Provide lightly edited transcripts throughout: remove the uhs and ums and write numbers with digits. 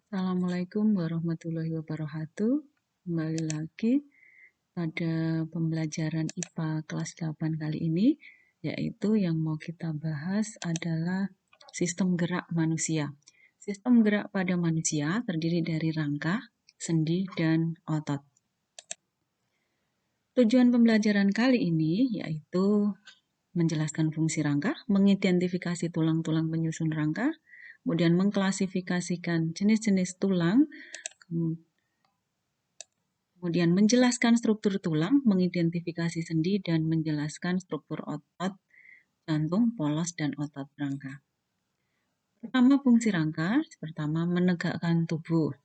Assalamualaikum warahmatullahi wabarakatuh. Kembali lagi pada pembelajaran IPA kelas 8 kali ini, yaitu yang mau kita bahas adalah sistem gerak manusia. Sistem gerak pada manusia terdiri dari rangka, sendi, dan otot. Tujuan pembelajaran kali ini yaitu menjelaskan fungsi rangka, mengidentifikasi tulang-tulang penyusun rangka, kemudian mengklasifikasikan jenis-jenis tulang, kemudian menjelaskan struktur tulang, mengidentifikasi sendi, dan menjelaskan struktur otot, jantung, polos, dan otot rangka. Pertama, fungsi rangka, pertama menegakkan tubuh,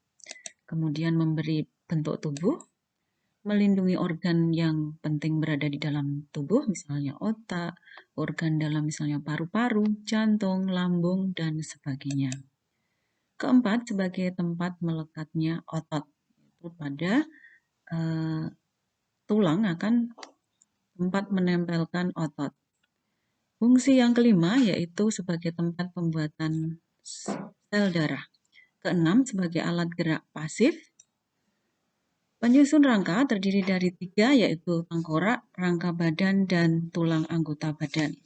kemudian memberi bentuk tubuh, melindungi organ yang penting berada di dalam tubuh, misalnya otak, organ dalam misalnya paru-paru, jantung, lambung, dan sebagainya. Keempat, sebagai tempat melekatnya otot, yaitu pada tulang akan tempat menempelkan otot. Fungsi yang kelima yaitu sebagai tempat pembuatan sel darah. Keenam, sebagai alat gerak pasif. Penyusun rangka terdiri dari 3 yaitu tengkorak, rangka badan, dan tulang anggota badan.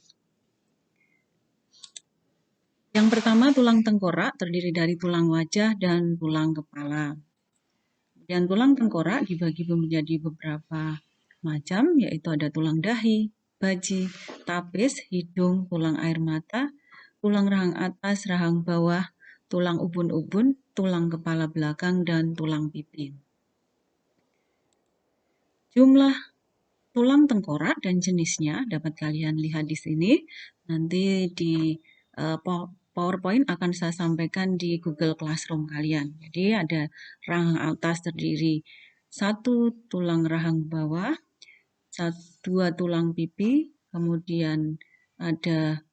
Yang pertama, tulang tengkorak terdiri dari tulang wajah dan tulang kepala. Dan tulang tengkorak dibagi menjadi beberapa macam, yaitu ada tulang dahi, baji, tapis, hidung, tulang air mata, tulang rahang atas, rahang bawah, tulang ubun-ubun, tulang kepala belakang, dan tulang pipi. Jumlah tulang tengkorak dan jenisnya dapat kalian lihat di sini. Nanti di PowerPoint akan saya sampaikan di Google Classroom kalian. Jadi ada rahang atas terdiri 1 tulang rahang bawah, 2 tulang pipi, kemudian ada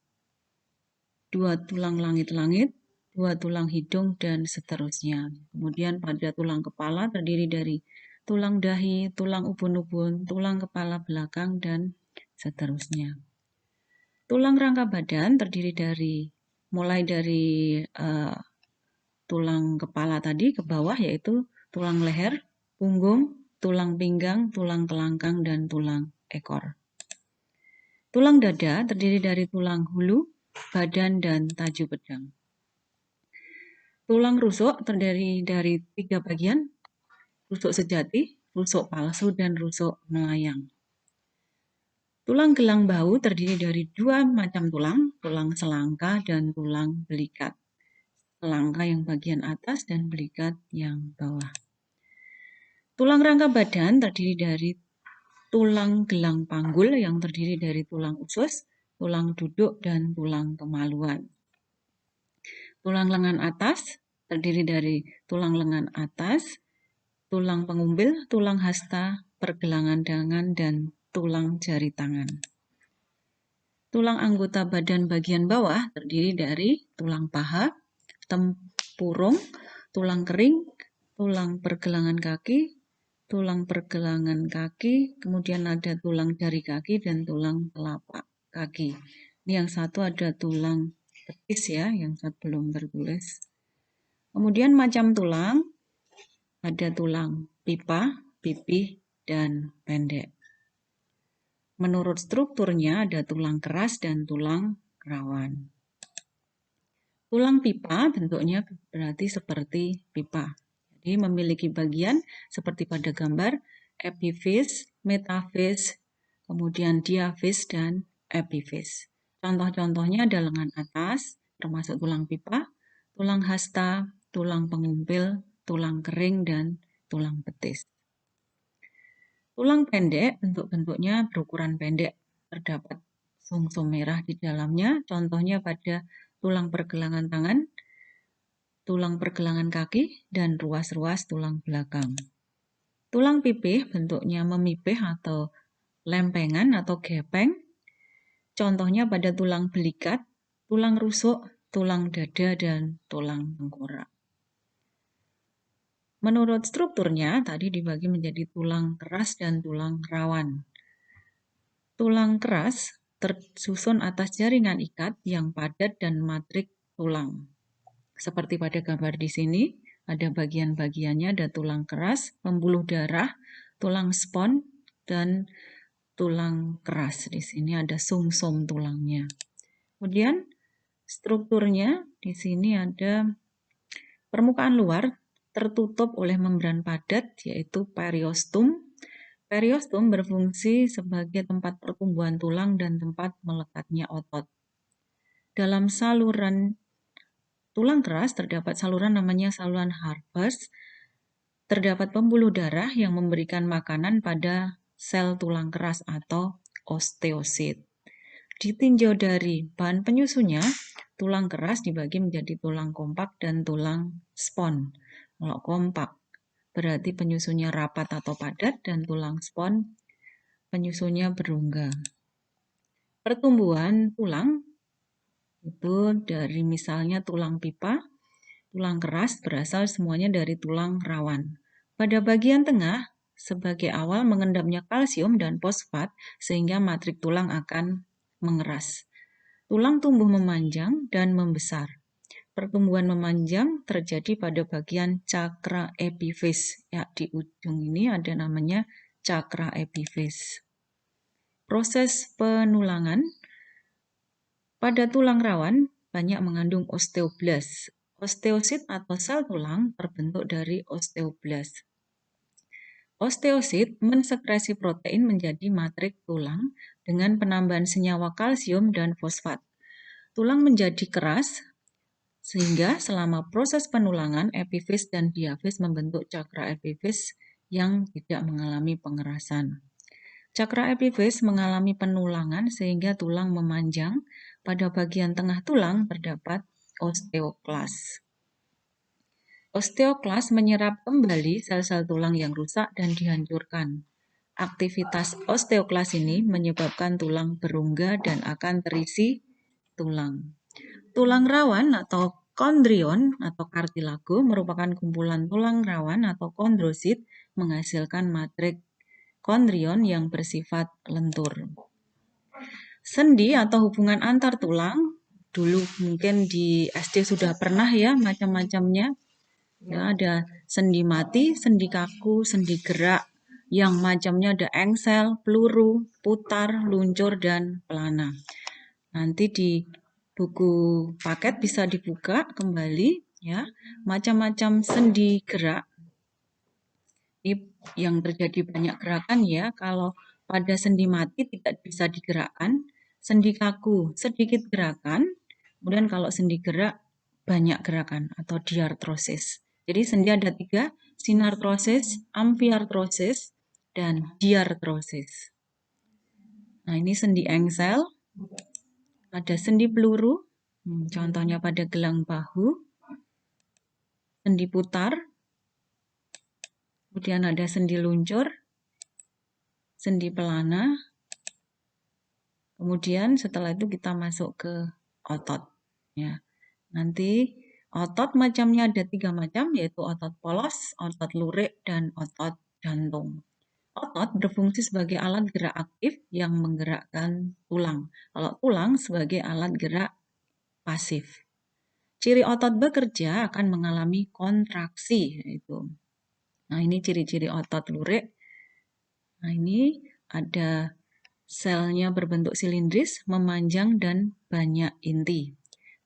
2 tulang langit-langit, 2 tulang hidung, dan seterusnya. Kemudian pada tulang kepala terdiri dari tulang dahi, tulang ubun-ubun, tulang kepala belakang, dan seterusnya. Tulang rangka badan terdiri dari mulai dari tulang kepala tadi ke bawah, yaitu tulang leher, punggung, tulang pinggang, tulang kelangkang, dan tulang ekor. Tulang dada terdiri dari tulang hulu, badan, dan taju pedang. Tulang rusuk terdiri dari 3 bagian, rusuk sejati, rusuk palsu, dan rusuk melayang. Tulang gelang bahu terdiri dari 2 macam tulang, tulang selangka dan tulang belikat. Selangka yang bagian atas dan belikat yang bawah. Tulang rangka badan terdiri dari tulang gelang panggul yang terdiri dari tulang usus, tulang duduk, dan tulang kemaluan. Tulang lengan atas terdiri dari tulang lengan atas, tulang pengumbil, tulang hasta, pergelangan tangan, dan tulang jari tangan. Tulang anggota badan bagian bawah terdiri dari tulang paha, tempurung, tulang kering, tulang pergelangan kaki, kemudian ada tulang jari kaki, dan tulang telapak kaki. Ini yang satu ada tulang betis ya, yang satu belum tertulis. Kemudian macam tulang, ada tulang pipa, pipih, dan pendek. Menurut strukturnya ada tulang keras dan tulang rawan. Tulang pipa bentuknya berarti seperti pipa. Jadi memiliki bagian seperti pada gambar epifis, metafis, kemudian diafis, dan epifis. Contoh-contohnya ada lengan atas, termasuk tulang pipa, tulang hasta, tulang pengumpil, tulang kering, dan tulang betis. Tulang pendek bentuk-bentuknya berukuran pendek, terdapat sumsum merah di dalamnya, contohnya pada tulang pergelangan tangan, tulang pergelangan kaki, dan ruas-ruas tulang belakang. Tulang pipih bentuknya memipih atau lempengan atau gepeng, contohnya pada tulang belikat, tulang rusuk, tulang dada, dan tulang tengkorak. Menurut strukturnya, tadi dibagi menjadi tulang keras dan tulang rawan. Tulang keras tersusun atas jaringan ikat yang padat dan matrik tulang. Seperti pada gambar di sini, Ada bagian-bagiannya, ada tulang keras, pembuluh darah, tulang spons, dan tulang keras. Di sini ada sumsum tulangnya. Kemudian strukturnya di sini ada permukaan luar tertutup oleh membran padat, yaitu periostum. Periostum berfungsi sebagai tempat pertumbuhan tulang dan tempat melekatnya otot. Dalam saluran tulang keras terdapat saluran namanya saluran Harpers. Terdapat pembuluh darah yang memberikan makanan pada sel tulang keras atau osteosit. Ditinjau dari bahan penyusunnya, tulang keras dibagi menjadi tulang kompak dan tulang spons. Kalau kompak berarti penyusunnya rapat atau padat, dan tulang spons penyusunnya berongga. Pertumbuhan tulang itu dari misalnya tulang pipa, tulang keras berasal semuanya dari tulang rawan. Pada bagian tengah, sebagai awal mengendapnya kalsium dan fosfat sehingga matrik tulang akan mengeras. Tulang tumbuh memanjang dan membesar. Pertumbuhan memanjang terjadi pada bagian cakra epifis. Ya, di ujung ini ada namanya cakra epifis. Proses penulangan pada tulang rawan banyak mengandung osteoblast. Osteosit atau sel tulang terbentuk dari osteoblast. Osteosit mensekresi protein menjadi matrik tulang dengan penambahan senyawa kalsium dan fosfat. Tulang menjadi keras, sehingga selama proses penulangan, epifis dan diafis membentuk cakra epifis yang tidak mengalami pengerasan. Cakra epifis mengalami penulangan sehingga tulang memanjang. Pada bagian tengah tulang terdapat osteoklas. Osteoklas menyerap kembali sel-sel tulang yang rusak dan dihancurkan. Aktivitas osteoklas ini menyebabkan tulang berongga dan akan terisi tulang. Tulang rawan atau kondrion atau kartilago merupakan kumpulan tulang rawan atau kondrosit menghasilkan matrik kondrion yang bersifat lentur. Sendi atau hubungan antar tulang, dulu mungkin di SD sudah pernah ya macam-macamnya. Ya, ada sendi mati, sendi kaku, sendi gerak, yang macamnya ada engsel, peluru, putar, luncur, dan pelana. Nanti di buku paket bisa dibuka kembali ya, macam-macam sendi gerak. Ini yang terjadi banyak gerakan ya. Kalau pada sendi mati tidak bisa digerakkan, sendi kaku sedikit gerakan, kemudian kalau sendi gerak banyak gerakan atau diartrosis. Jadi sendi ada 3, sinartrosis, amfiartrosis, dan diartrosis. Nah, ini sendi engsel. Ada sendi peluru, contohnya pada gelang bahu, sendi putar, kemudian ada sendi luncur, sendi pelana, kemudian setelah itu kita masuk ke otot. Ya. Nanti otot macamnya ada 3 macam, yaitu otot polos, otot lurik, dan otot jantung. Otot berfungsi sebagai alat gerak aktif yang menggerakkan tulang. Kalau tulang sebagai alat gerak pasif. Ciri otot bekerja akan mengalami kontraksi. Nah, ini ciri-ciri otot lurik. Nah, ini ada selnya berbentuk silindris, memanjang, dan banyak inti.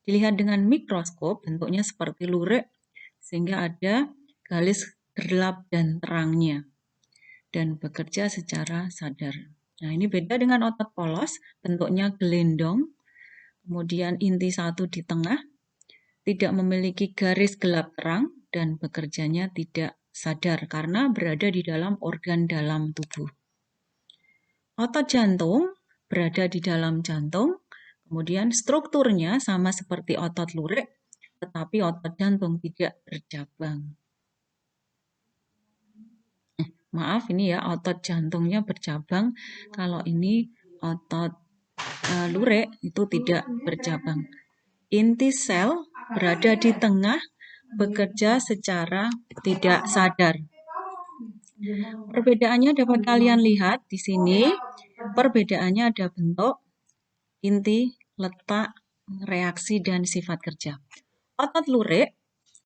Dilihat dengan mikroskop, bentuknya seperti lurik, sehingga ada garis gelap dan terangnya, dan bekerja secara sadar. Nah, ini beda dengan otot polos, bentuknya gelendong, kemudian inti satu di tengah, tidak memiliki garis gelap terang, dan bekerjanya tidak sadar karena berada di dalam organ dalam tubuh. Otot jantung berada di dalam jantung, kemudian strukturnya sama seperti otot lurik, tetapi otot jantung tidak bercabang. Maaf, ini ya otot jantungnya bercabang, kalau ini otot lurik itu tidak bercabang. Inti sel berada di tengah, bekerja secara tidak sadar. Perbedaannya dapat kalian lihat di sini. Perbedaannya ada bentuk, inti, letak, reaksi, dan sifat kerja. Otot lurik